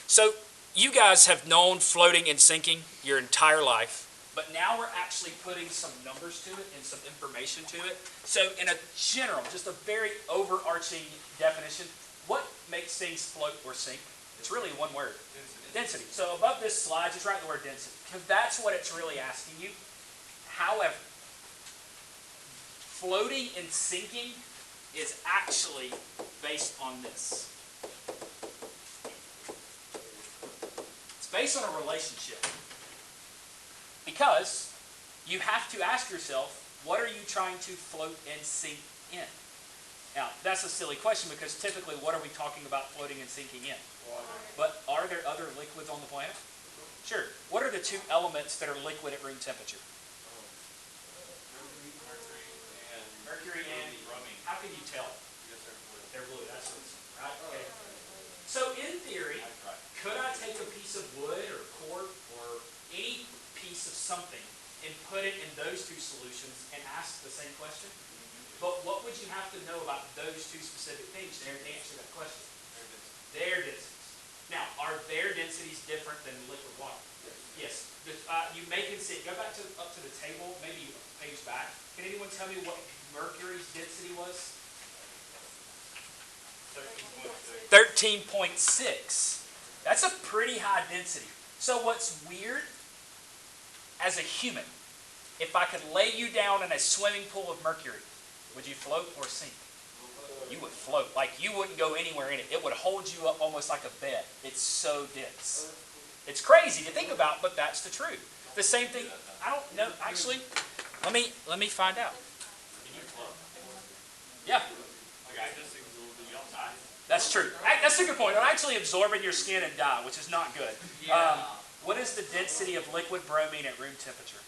So you guys have known floating and sinking your entire life, but now we're actually putting some numbers to it and some information to it. So in a general, just a very overarching definition, what makes things float or sink? It's really one word. Density. So above this slide, just write the word density, because that's what it's really asking you. However, floating and sinking is actually based on this. It's based on a relationship. Because you have to ask yourself, what are you trying to float and sink in? Now, that's a silly question because typically what are we talking about floating and sinking in? Water. But are there other liquids on the planet? Sure. What are the two elements that are liquid at room temperature? Mercury and bromine. How can you tell? They're blue. That's right. Okay. So in theory, could I take a piece of wood or cork or any piece of something and put it in those two solutions and ask the same question? But what would you have to know about those two specific things to answer that question? Their densities. Now, are their densities different than liquid water? Yes. You may consider, go back up to the table, maybe a page back. Can anyone tell me what mercury's density was? 13.6. That's a pretty high density. So what's weird, as a human, if I could lay you down in a swimming pool of mercury, would you float or sink? You would float. Like you wouldn't go anywhere in it. It would hold you up almost like a bed. It's so dense. It's crazy to think about, but that's the truth. The same thing, I don't know, actually, let me find out. Can you float? Yeah. That's true. That's a good point. It'll actually absorb in your skin and die, which is not good. What is the density of liquid bromine at room temperature?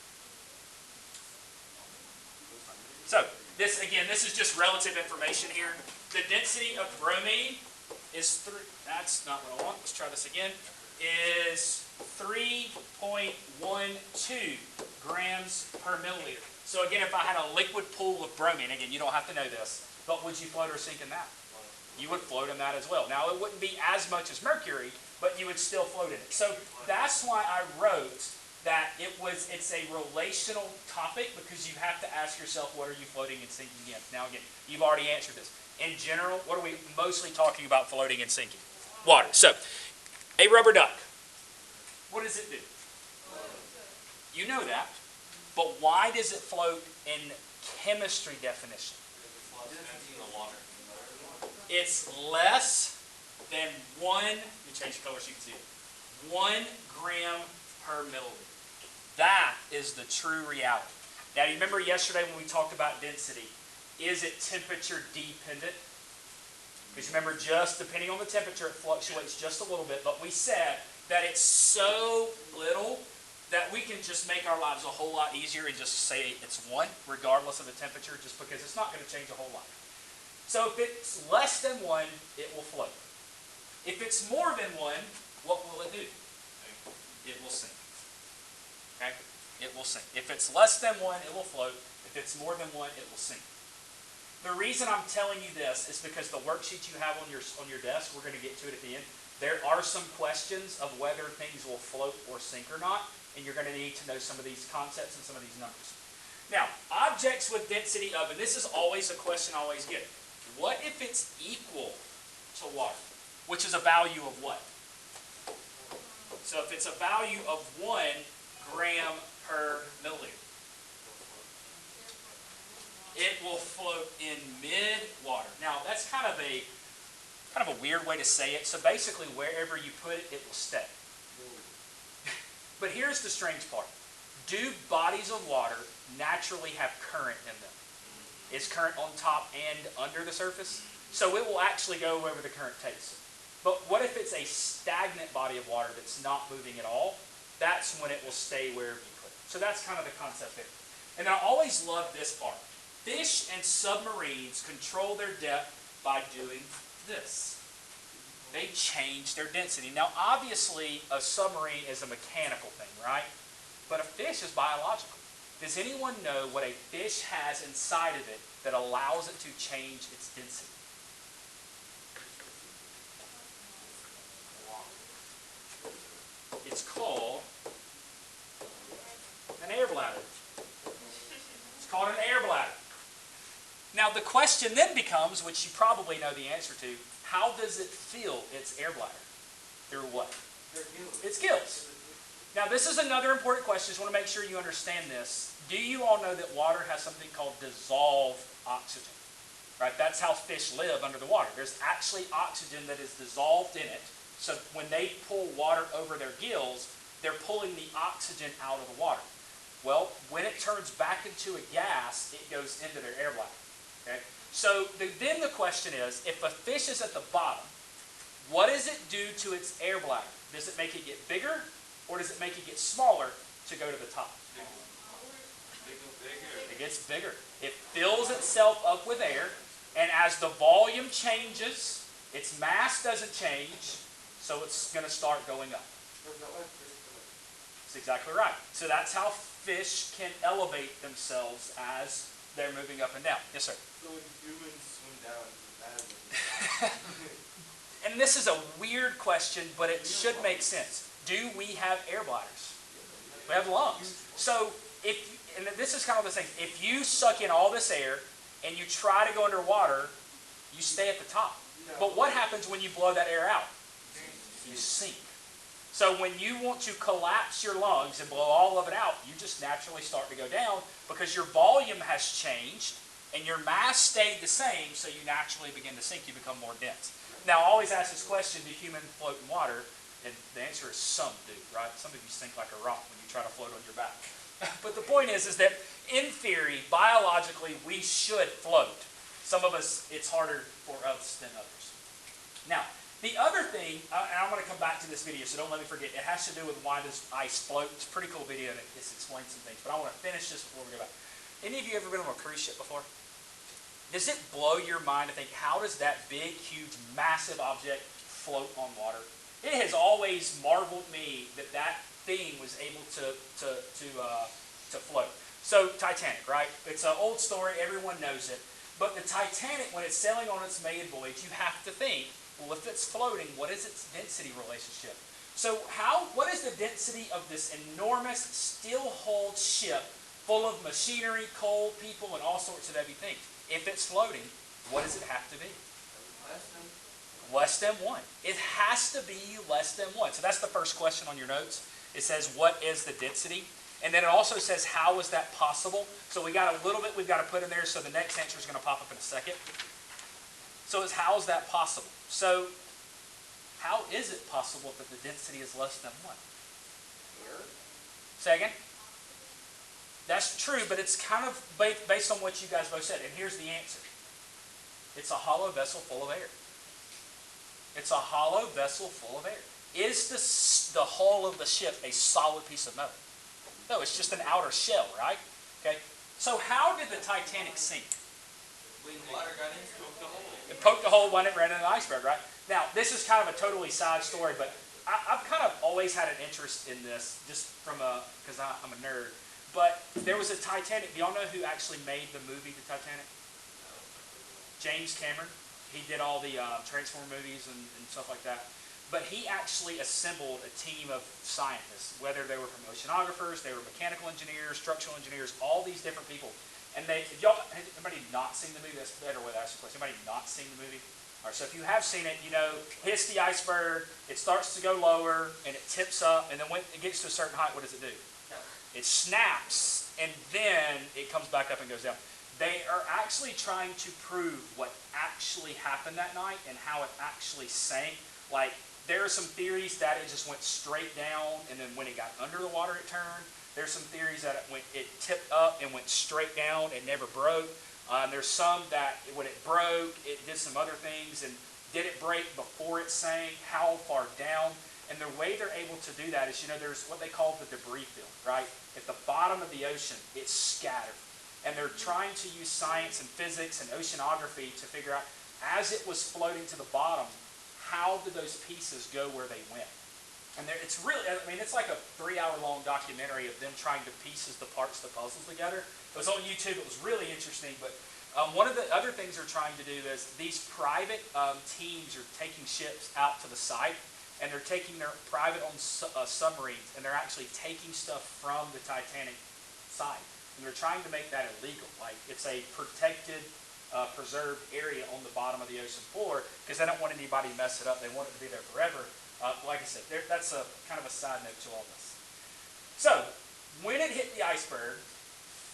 So, this is just relative information here. The density of bromine is that's not what I want. Let's try this again. Is 3.12 grams per milliliter. So again, if I had a liquid pool of bromine, again, you don't have to know this, but would you float or sink in that? You would float in that as well. Now, it wouldn't be as much as mercury, but you would still float in it. So that's why I wrote that it's a relational topic, because you have to ask yourself, what are you floating and sinking in? Now, again, you've already answered this. In general, what are we mostly talking about floating and sinking? Water. So, a rubber duck, what does it do? You know that, but why does it float in chemistry definition? It's less than 1, let me change the color so you can see it, 1 gram per milliliter. That is the true reality. Now, you remember yesterday when we talked about density, is it temperature dependent? Because remember, just depending on the temperature, it fluctuates just a little bit, but we said that it's so little that we can just make our lives a whole lot easier and just say it's 1, regardless of the temperature, just because it's not going to change a whole lot. So if it's less than 1, it will float. If it's more than 1, what will it do? It will sink. Okay? It will sink. If it's less than 1, it will float. If it's more than 1, it will sink. The reason I'm telling you this is because the worksheet you have on your desk, we're going to get to it at the end, there are some questions of whether things will float or sink or not, and you're going to need to know some of these concepts and some of these numbers. Now, objects with density of, and this is always a question I always get, what if it's equal to water? Which is a value of what? So if it's a value of 1 gram per milliliter, it will float in mid-water. Now, that's kind of a weird way to say it. So basically, wherever you put it, it will stay. But here's the strange part. Do bodies of water naturally have current in them? Is current on top and under the surface? So it will actually go wherever the current takes it. But what if it's a stagnant body of water that's not moving at all? That's when it will stay wherever you put it. So that's kind of the concept there. And I always love this part. Fish and submarines control their depth by doing this. They change their density. Now, obviously, a submarine is a mechanical thing, right? But a fish is biological. Does anyone know what a fish has inside of it that allows it to change its density? the question then becomes, which you probably know the answer to, how does it fill its air bladder? Through what? Its gills. Now this is another important question. Just want to make sure you understand this. Do you all know that water has something called dissolved oxygen? Right? That's how fish live under the water. There's actually oxygen that is dissolved in it. So when they pull water over their gills, they're pulling the oxygen out of the water. Well, when it turns back into a gas, it goes into their air bladder. Okay? So then the question is, if a fish is at the bottom, what does it do to its air bladder? Does it make it get bigger, or does it make it get smaller to go to the top? It gets bigger. It fills itself up with air, and as the volume changes, its mass doesn't change, so it's going to start going up. That's exactly right. So that's how fish can elevate themselves as they're moving up and down. Yes, sir? So when humans swim down, does it matter? And this is a weird question, but it should make sense. Do we have air bladders? We have lungs. So and this is kind of the same. If you suck in all this air and you try to go underwater, you stay at the top. But what happens when you blow that air out? You sink. So when you want to collapse your lungs and blow all of it out, you just naturally start to go down because your volume has changed and your mass stayed the same, so you naturally begin to sink. You become more dense. Now, I always ask this question, do humans float in water? And the answer is some do, right? Some of you sink like a rock when you try to float on your back. But the point is that in theory, biologically, we should float. Some of us, it's harder for us than others. Now, the other thing, and I'm going to come back to this video, so don't let me forget, it has to do with why does ice float. It's a pretty cool video, and it explains some things. But I want to finish this before we go back. Any of you ever been on a cruise ship before? Does it blow your mind to think, how does that big, huge, massive object float on water? It has always marveled me that that thing was able to float. So Titanic, right? It's an old story. Everyone knows it. But the Titanic, when it's sailing on its maiden voyage, you have to think, well, if it's floating, what is its density relationship? So what is the density of this enormous steel-hulled ship full of machinery, coal, people, and all sorts of heavy things? If it's floating, what does it have to be? Less than 1. It has to be less than 1. So that's the first question on your notes. It says, what is the density? And then it also says, how is that possible? So we got a little bit we've got to put in there, so the next answer is going to pop up in a second. So it's, how is that possible? So how is it possible that the density is less than 1? Air? Say again? That's true, but it's kind of based on what you guys both said. And here's the answer. It's a hollow vessel full of air. It's a hollow vessel full of air. Is the hull of the ship a solid piece of metal? No, it's just an outer shell, right? Okay. So how did the Titanic sink? When water got in, poked the hole. It poked a hole when it ran into an iceberg, right? Now, this is kind of a totally side story, but I've kind of always had an interest in this, just because I'm a nerd. But there was a Titanic. Do y'all know who actually made the movie, The Titanic? James Cameron. He did all the Transformer movies and stuff like that. But he actually assembled a team of scientists, whether they were from oceanographers, they were mechanical engineers, structural engineers, all these different people. And anybody not seen the movie? That's a better way to ask the question. Anybody not seen the movie? All right, so if you have seen it, you know, hits the iceberg, it starts to go lower, and it tips up, and then when it gets to a certain height, what does it do? It snaps, and then it comes back up and goes down. They are actually trying to prove what actually happened that night and how it actually sank. Like, there are some theories that it just went straight down, and then when it got under the water, it turned. There's some theories that it tipped up and went straight down and never broke. There's some that when it broke, it did some other things. And did it break before it sank? How far down? And the way they're able to do that is, you know, there's what they call the debris field, right? At the bottom of the ocean, it's scattered. And they're trying to use science and physics and oceanography to figure out, as it was floating to the bottom, how did those pieces go where they went? And it's really, I mean, it's like a 3-hour-long documentary of them trying to piece the parts, the puzzles together. It was on YouTube. It was really interesting. But one of the other things they're trying to do is these private teams are taking ships out to the site, and they're taking their private owned submarines, and they're actually taking stuff from the Titanic site. And they're trying to make that illegal. Like, it's a protected preserved area on the bottom of the ocean floor because they don't want anybody to mess it up. They want it to be there forever. Like I said, that's a kind of a side note to all this. So, when it hit the iceberg,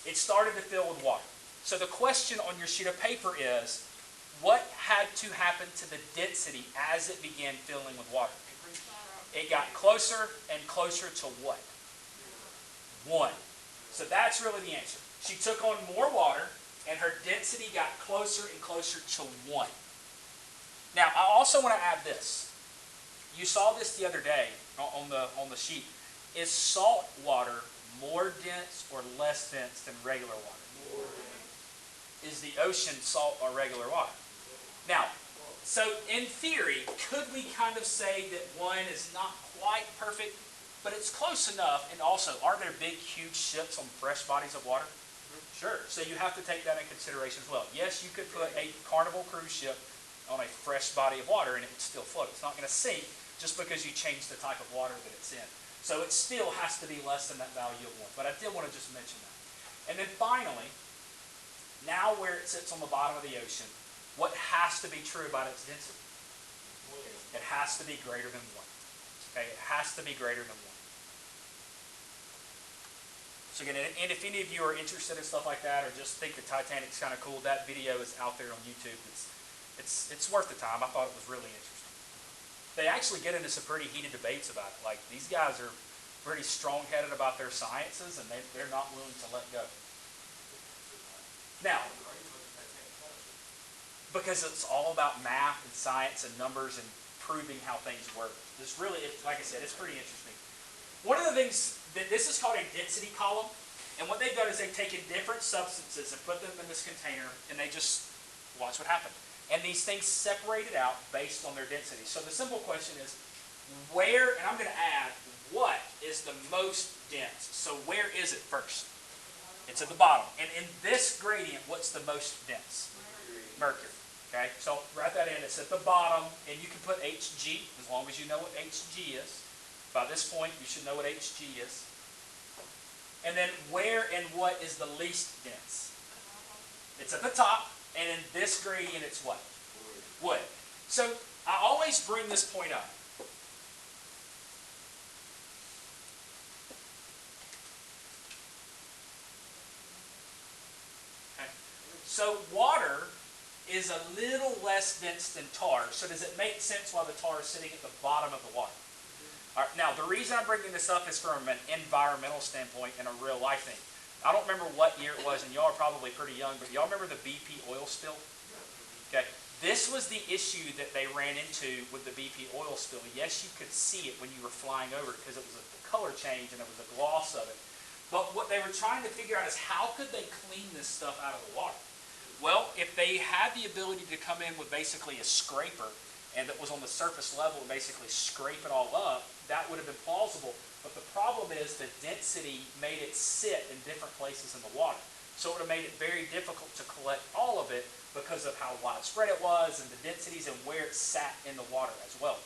it started to fill with water. So the question on your sheet of paper is, what had to happen to the density as it began filling with water? It got closer and closer to what? 1. So that's really the answer. She took on more water, and her density got closer and closer to 1. Now, I also want to add this. You saw this the other day on the sheet. Is salt water more dense or less dense than regular water? More. Is the ocean salt or regular water? Now, so in theory, could we kind of say that 1 is not quite perfect, but it's close enough? And also, are there big, huge ships on fresh bodies of water? Sure. So you have to take that in consideration as well. Yes, you could put a Carnival cruise ship on a fresh body of water and it would still float. It's not going to sink just because you change the type of water that it's in. So it still has to be less than that value of 1. But I did want to just mention that. And then finally, now where it sits on the bottom of the ocean, what has to be true about its density? It has to be greater than 1. Okay, it has to be greater than 1. So again, and if any of you are interested in stuff like that, or just think the Titanic's kind of cool, that video is out there on YouTube. It's worth the time. I thought it was really interesting. They actually get into some pretty heated debates about it. Like, these guys are pretty strong-headed about their sciences, and they're not willing to let go. Now, because it's all about math and science and numbers and proving how things work. This really, like I said, it's pretty interesting. One of the things, this is called a density column, and what they've done is they've taken different substances and put them in this container, and they just watch what happens. And these things separated out based on their density. So the simple question is, where, and I'm going to add, what is the most dense? So where is it first? It's at the bottom. And in this gradient, what's the most dense? Mercury. Okay, so write that in. It's at the bottom, and you can put Hg, as long as you know what Hg is. By this point, you should know what Hg is. And then where and what is the least dense? It's at the top. And in this gradient, it's what? Wood. So I always bring this point up. Okay. So water is a little less dense than tar. So does it make sense why the tar is sitting at the bottom of the water? All right, now, the reason I'm bringing this up is from an environmental standpoint and a real life thing. I don't remember what year it was, and y'all are probably pretty young, but y'all remember the BP oil spill? Okay, this was the issue that they ran into with the BP oil spill. Yes, you could see it when you were flying over it because it was a color change and it was a gloss of it. But what they were trying to figure out is how could they clean this stuff out of the water? Well, if they had the ability to come in with basically a scraper and that was on the surface level and basically scrape it all up, that would have been plausible. But the problem is the density made it sit in different places in the water. So it would have made it very difficult to collect all of it because of how widespread it was and the densities and where it sat in the water as well.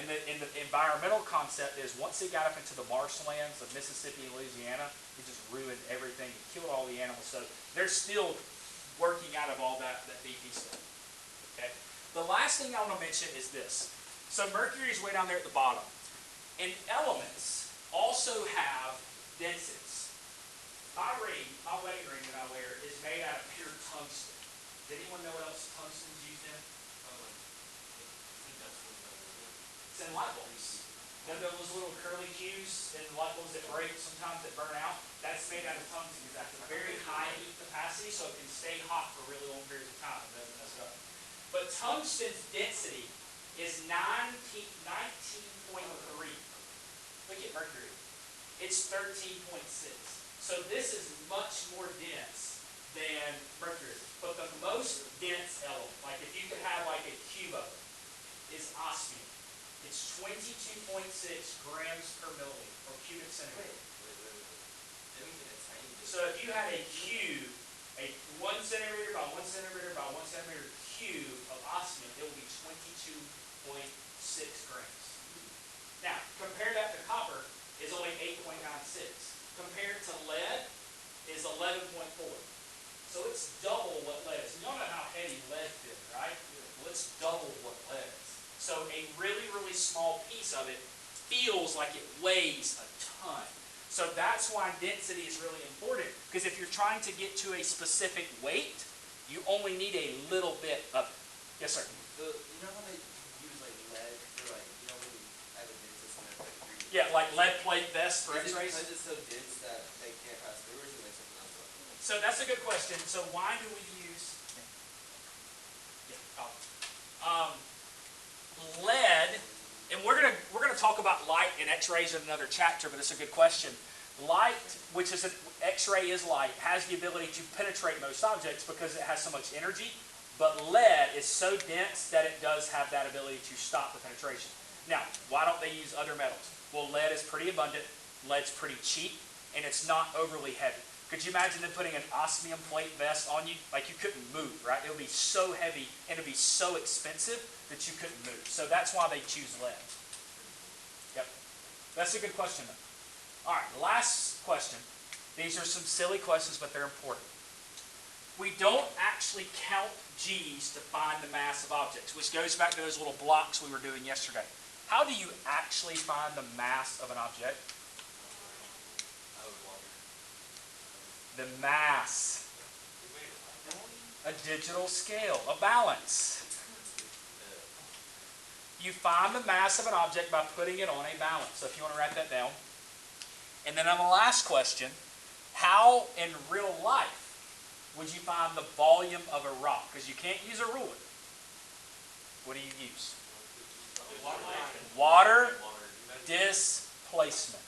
And the environmental concept is once it got up into the marshlands of Mississippi and Louisiana, it just ruined everything. It killed all the animals. So they're still working out of all that BP stuff. Okay. The last thing I want to mention is this. So mercury is way down there at the bottom. And elements also have densities. My wedding ring that I wear is made out of pure tungsten. Does anyone know what else tungsten's used in? It's in light bulbs. Then those little curly cues in light bulbs that break sometimes, that burn out, that's made out of tungsten because that's a very high heat capacity, so it can stay hot for really long periods of time and doesn't mess up. But tungsten's density is 19.3. Look at mercury. It's 13.6. So this is much more dense than mercury. But the most dense element, like if you could have like a cube of it, is osmium. It's 22.6 grams per milliliter, or cubic centimeter. So if you had a cube, a 1 centimeter by 1 centimeter by 1 centimeter cube of osmium, it will be 22.6 grams. Now, compare that to copper, is only 8.96. Compared to lead, is 11.4. So it's double what lead is. And y'all know how heavy a really, really small piece of it feels like it weighs a ton. So that's why density is really important, because if you're trying to get to a specific weight, you only need a little bit of it. Yes, sir? You know how they use like lead for like, you know when you have a dentist and they're like reading? Yeah, like lead plate vests for Is it x-rays. because it's so dense that they can't pass through, or is it like something else about it? So that's a good question. So why do we use lead? And we're gonna talk about light and X-rays in another chapter, but it's a good question. Light, which is an X-ray is light, has the ability to penetrate most objects because it has so much energy. But lead is so dense that it does have that ability to stop the penetration. Now, why don't they use other metals? Well, lead is pretty abundant, lead's pretty cheap, and it's not overly heavy. Could you imagine them putting an osmium plate vest on you? Like you couldn't move, right? It would be so heavy and it would be so expensive that you couldn't move. So that's why they choose lead. Yep. That's a good question, though. All right, last question. These are some silly questions, but they're important. We don't actually count G's to find the mass of objects, which goes back to those little blocks we were doing yesterday. How do you actually find the mass of an object? The mass. A digital scale, a balance. You find the mass of an object by putting it on a balance. So if you want to write that down. And then on the last question, how in real life would you find the volume of a rock? Because you can't use a ruler. What do you use? Water displacement.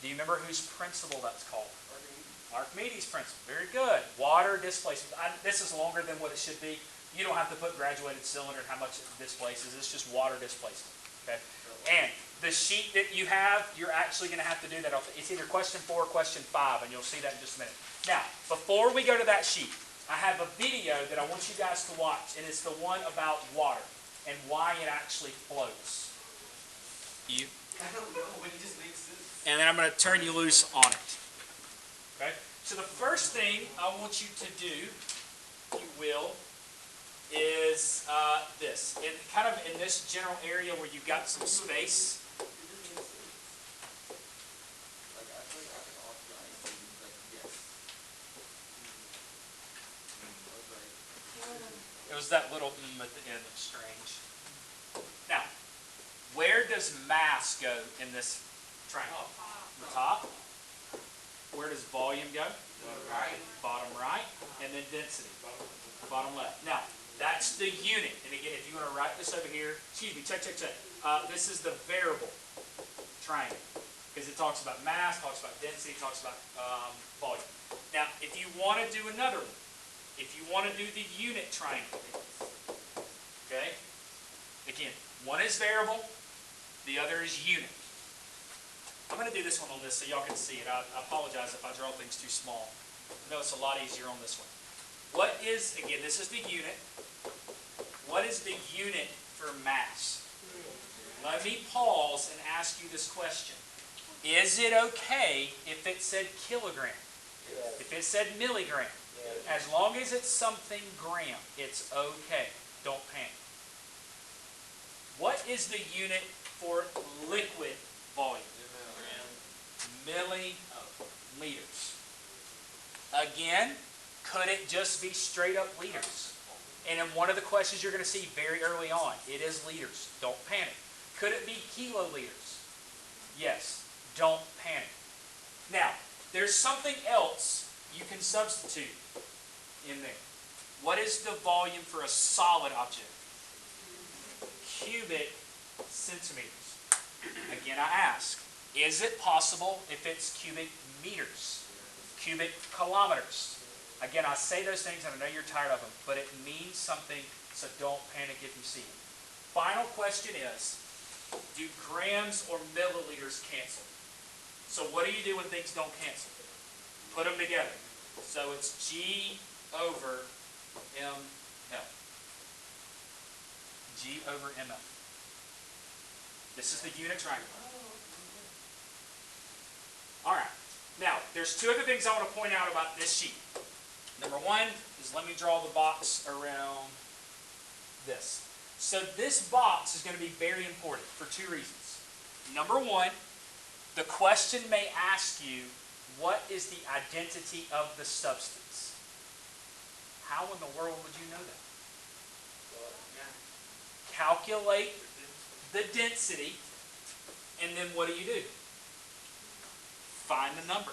Do you remember whose principle that's called? Archimedes' principle. Very good. Water displacement. This is longer than what it should be. You don't have to put graduated cylinder and how much it displaces. It's just water displacement. Okay. And the sheet that you have, you're actually going to have to do that. It's either question 4 or question 5, and you'll see that in just a minute. Now, before we go to that sheet, I have a video that I want you guys to watch, and it's the one about water and why it actually floats. I don't know, but it just makes sense. And then I'm going to turn you loose on it. Okay? So the first thing I want you to do, if you will, is this. Kind of in this general area where you've got some space. It was that little at the end that's strange. Now, where does mass go in this triangle? The top. Where does volume go? Bottom right. And then density. Bottom left. Now, that's the unit. And again, if you want to write this over here, excuse me, check. This is the variable triangle. Because it talks about mass, talks about density, talks about volume. Now, if you want to do another one, if you want to do the unit triangle, okay? Again, one is variable, the other is unit. I'm going to do this one on this so y'all can see it. I apologize if I draw things too small. I know it's a lot easier on this one. What is, again, this is the unit. What is the unit for mass? Let me pause and ask you this question. Is it okay if it said kilogram? If it said milligram? As long as it's something gram, it's okay. Don't panic. What is the unit for liquid volume? Milliliters. Again, could it just be straight up liters? And in one of the questions you're going to see very early on, it is liters. Don't panic. Could it be kiloliters? Yes. Don't panic. Now, there's something else you can substitute in there. What is the volume for a solid object? Cubic centimeters. Again, I ask, is it possible if it's cubic meters? Cubic kilometers? Again, I say those things and I know you're tired of them, but it means something, so don't panic if you see it. Final question is, do grams or milliliters cancel? So what do you do when things don't cancel? Put them together. So it's G over ml. G over ml. This is the unit triangle. All right. Now, there's 2 other things I want to point out about this sheet. Number 1 is let me draw the box around this. So this box is going to be very important for two reasons. Number one, the question may ask you, what is the identity of the substance? How in the world would you know that? Calculate the density, and then what do? Find the number.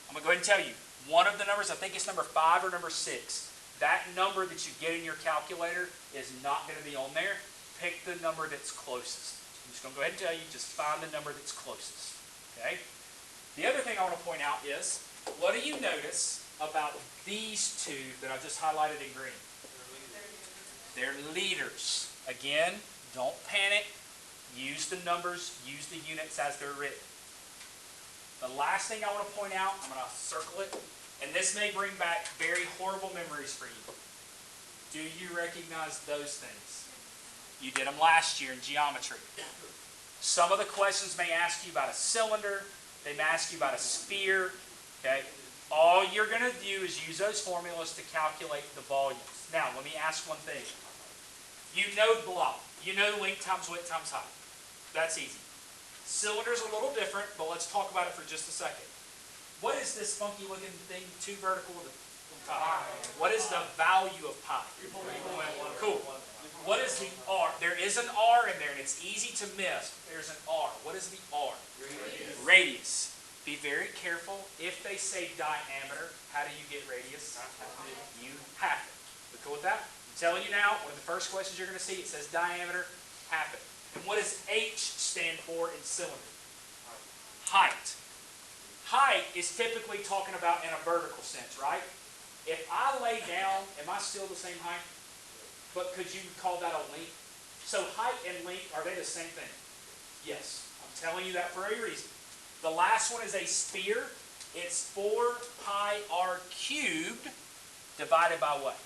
I'm going to go ahead and tell you, one of the numbers, I think it's number 5 or number 6, that number that you get in your calculator is not going to be on there. Pick the number that's closest. I'm just going to go ahead and tell you, just find the number that's closest. Okay? The other thing I want to point out is, what do you notice about these two that I just highlighted in green? They're liters. Again, don't panic. Use the numbers, use the units as they're written. The last thing I want to point out, I'm going to circle it, and this may bring back very horrible memories for you. Do you recognize those things? You did them last year in geometry. Some of the questions may ask you about a cylinder, they may ask you about a sphere, okay? All you're going to do is use those formulas to calculate the volumes. Now, let me ask one thing. You know block. You know length times width times height. That's easy. Cylinder's a little different, but let's talk about it for just a second. What is this funky looking thing, 2 vertical to pi? What is the value of pi? Cool. What is the R? There is an R in there, and it's easy to miss. There's an R. What is the R? Radius. Be very careful. If they say diameter, how do you get radius? You half it. We cool with that? I'm telling you now, one of the first questions you're going to see, it says diameter, half it. And what does H stand for in cylinder? Height. Height is typically talking about in a vertical sense, right? If I lay down, am I still the same height? But could you call that a length? So height and length, are they the same thing? Yes. I'm telling you that for a reason. The last one is a sphere. It's 4 pi r cubed divided by what?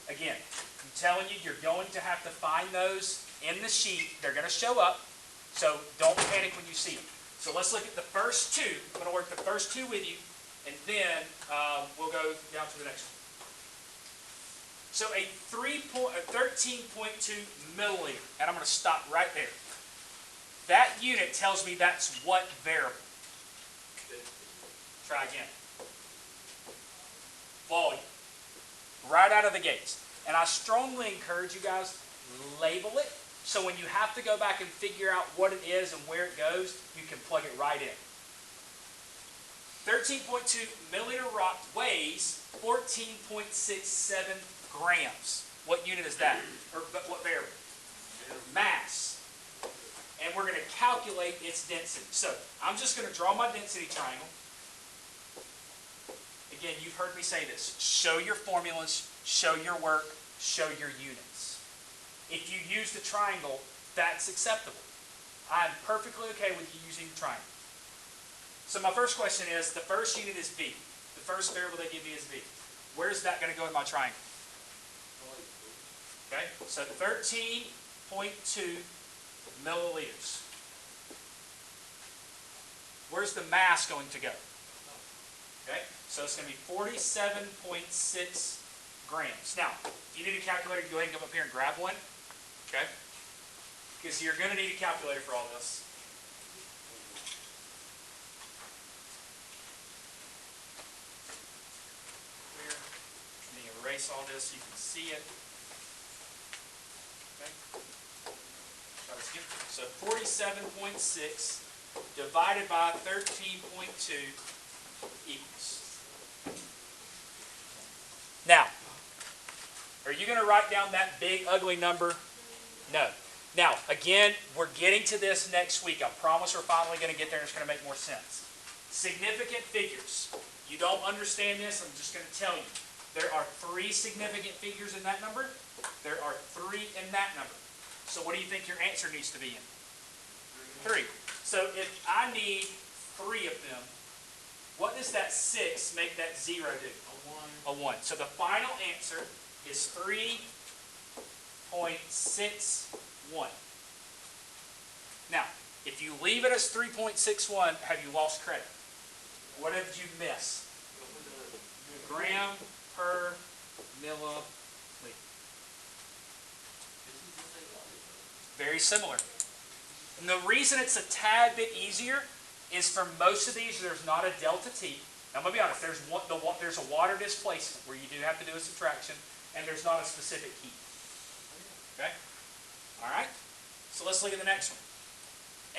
3. Again, I'm telling you, you're going to have to find those in the sheet. They're going to show up, so don't panic when you see them. So let's look at the first 2. I'm going to work the first 2 with you, and then we'll go down to the next one. So a 13.2 milliliter, and I'm going to stop right there. That unit tells me that's what variable? Try again. Volume. Right out of the gates. And I strongly encourage you guys, label it, so when you have to go back and figure out what it is and where it goes, you can plug it right in. 13.2 milliliter rock weighs 14.67 grams. What unit is that? Or what variable? Mass. And we're going to calculate its density. So I'm just going to draw my density triangle. Again, you've heard me say this. Show your formulas, show your work, show your units. If you use the triangle, that's acceptable. I'm perfectly okay with you using the triangle. So my first question is, the first unit is V. The first variable they give me is V. Where's that going to go in my triangle? Okay, so 13.2 milliliters. Where's the mass going to go? Okay, so it's going to be 47.6 grams. Now, if you need a calculator, go ahead and come up here and grab one. Okay, because you're going to need a calculator for all this. Clear. Let me erase all this so you can see it. Okay. So 47.6 divided by 13.2 equals. Now, are you going to write down that big ugly number? No. Now, again, we're getting to this next week. I promise we're finally going to get there and it's going to make more sense. Significant figures. You don't understand this, I'm just going to tell you. There are 3 significant figures in that number. There are 3 in that number. So what do you think your answer needs to be in? 3. So if I need 3 of them, what does that 6 make that 0 do? A 1. So the final answer is 3.61. Now, if you leave it as 3.61, have you lost credit? What did you miss? Gram per milliliter. Very similar. And the reason it's a tad bit easier is for most of these, there's not a delta T. Now, I'm going to be honest, there's a water displacement where you do have to do a subtraction, and there's not a specific heat. Okay? All right? So let's look at the next one.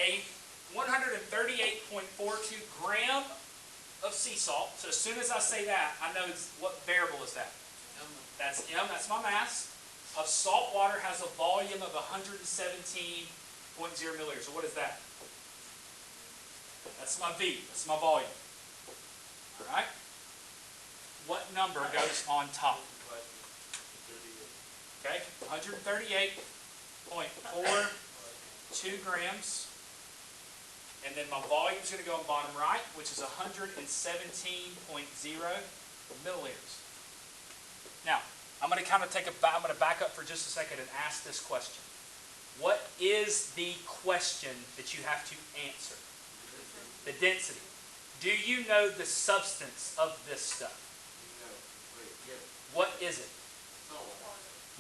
A 138.42 gram of sea salt. So as soon as I say that, I know what variable is that? That's M, that's my mass. Of salt water has a volume of 117.0 milliliters. So what is that? That's my V. That's my volume. All right? What number goes on top? Okay, 138.42 grams. And then my volume is going to go on bottom right, which is 117.0 milliliters. Now, I'm going to kind of I'm going to back up for just a second and ask this question. What is the question that you have to answer? The density. Do you know the substance of this stuff? What is it?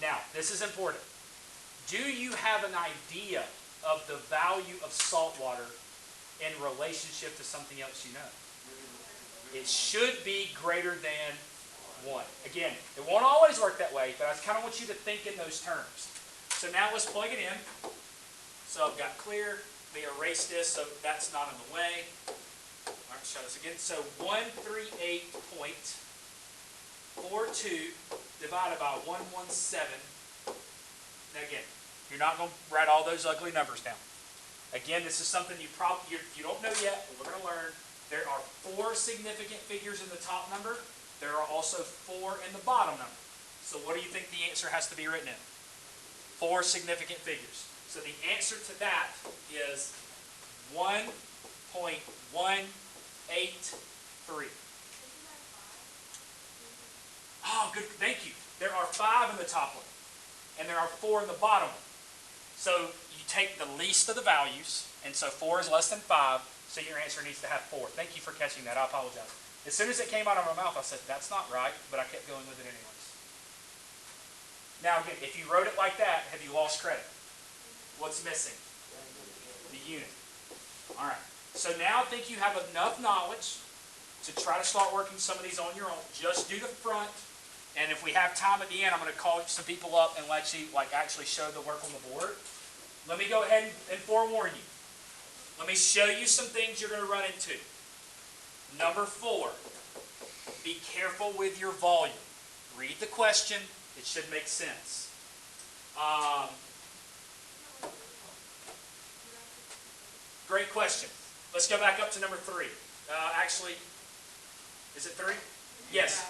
Now, this is important. Do you have an idea of the value of salt water in relationship to something else you know? It should be greater than 1. Again, it won't always work that way, but I kind of want you to think in those terms. So now let's plug it in. So I've got clear. Let me erase this so that's not in the way. All right, try this again. So 138.42 divided by 117. Now again, you're not going to write all those ugly numbers down. Again, this is something you don't know yet, but we're going to learn. There are 4 significant figures in the top number. There are also 4 in the bottom number. So what do you think the answer has to be written in? 4 significant figures. So the answer to that is 1.183. Oh, good. Thank you. There are 5 in the top one, and there are 4 in the bottom one. So you take the least of the values, and so 4 is less than 5, so your answer needs to have 4. Thank you for catching that. I apologize. As soon as it came out of my mouth, I said, that's not right, but I kept going with it anyways. Now again, if you wrote it like that, have you lost credit? What's missing? The unit. All right. So now I think you have enough knowledge to try to start working some of these on your own. Just do the front. And if we have time at the end, I'm going to call some people up and let you actually show the work on the board. Let me go ahead and forewarn you. Let me show you some things you're going to run into. Number 4, be careful with your volume. Read the question. It should make sense. Great question. Let's go back up to number 3. Actually, is it 3? Yes.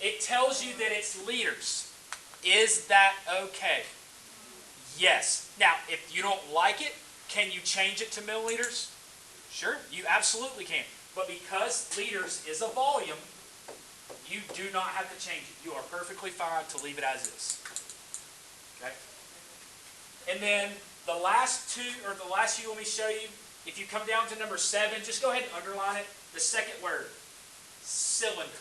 It tells you that it's liters. Is that okay? Yes. Now, if you don't like it, can you change it to milliliters? Sure, you absolutely can. But because liters is a volume, you do not have to change it. You are perfectly fine to leave it as is. Okay? And then the last few let me show you. If you come down to number 7, just go ahead and underline it. The second word, cylinder.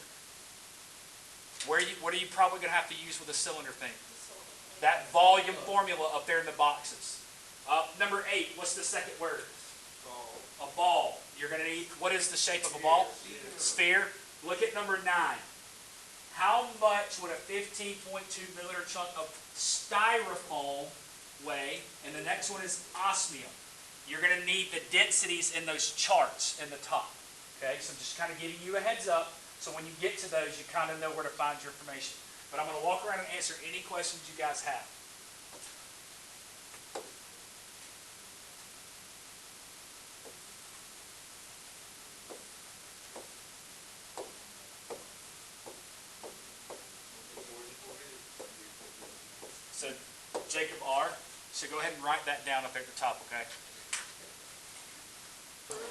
What are you probably going to have to use with a cylinder thing? That volume formula up there in the boxes. Number 8, what's the second word? A ball. You're going to need, what is the shape of a ball? Sphere. Look at number 9. How much would a 15.2 milliliter chunk of styrofoam weigh? And the next one is osmium. You're going to need the densities in those charts in the top. Okay, so I'm just kind of giving you a heads up. So when you get to those, you kind of know where to find your information. But I'm going to walk around and answer any questions you guys have. So Jacob R. So go ahead and write that down up there at the top, okay?